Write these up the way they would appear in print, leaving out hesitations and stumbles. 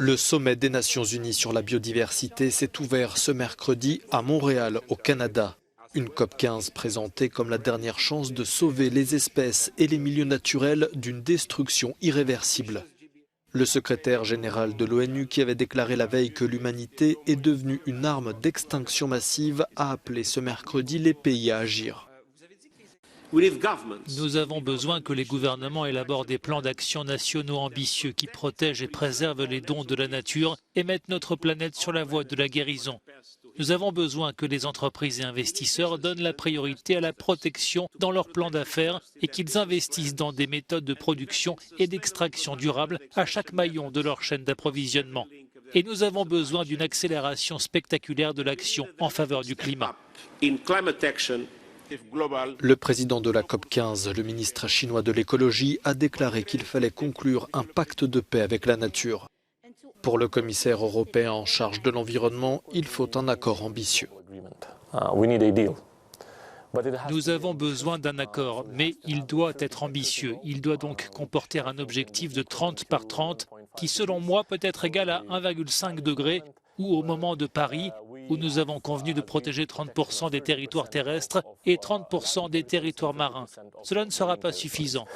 Le sommet des Nations Unies sur la biodiversité s'est ouvert ce mercredi à Montréal, au Canada. Une COP15 présentée comme la dernière chance de sauver les espèces et les milieux naturels d'une destruction irréversible. Le secrétaire général de l'ONU, qui avait déclaré la veille que l'humanité est devenue une arme d'extinction massive, a appelé ce mercredi les pays à agir. Nous avons besoin que les gouvernements élaborent des plans d'action nationaux ambitieux qui protègent et préservent les dons de la nature et mettent notre planète sur la voie de la guérison. Nous avons besoin que les entreprises et investisseurs donnent la priorité à la protection dans leurs plans d'affaires et qu'ils investissent dans des méthodes de production et d'extraction durable à chaque maillon de leur chaîne d'approvisionnement. Et nous avons besoin d'une accélération spectaculaire de l'action en faveur du climat. Le président de la COP15, le ministre chinois de l'écologie, a déclaré qu'il fallait conclure un pacte de paix avec la nature. Pour le commissaire européen en charge de l'environnement, il faut un accord ambitieux. Nous avons besoin d'un accord, mais il doit être ambitieux. Il doit donc comporter un objectif de 30 par 30 qui, selon moi, peut être égal à 1,5 degré ou au moment de Paris, où nous avons convenu de protéger 30% des territoires terrestres et 30% des territoires marins. Cela ne sera pas suffisant.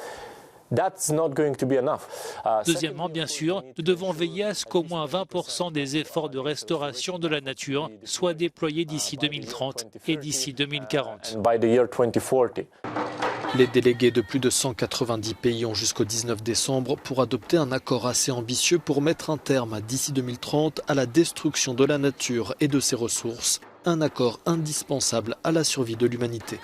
Deuxièmement, bien sûr, nous devons veiller à ce qu'au moins 20% des efforts de restauration de la nature soient déployés d'ici 2030 et d'ici 2040. Les délégués de plus de 190 pays ont jusqu'au 19 décembre pour adopter un accord assez ambitieux pour mettre un terme d'ici 2030 à la destruction de la nature et de ses ressources, un accord indispensable à la survie de l'humanité.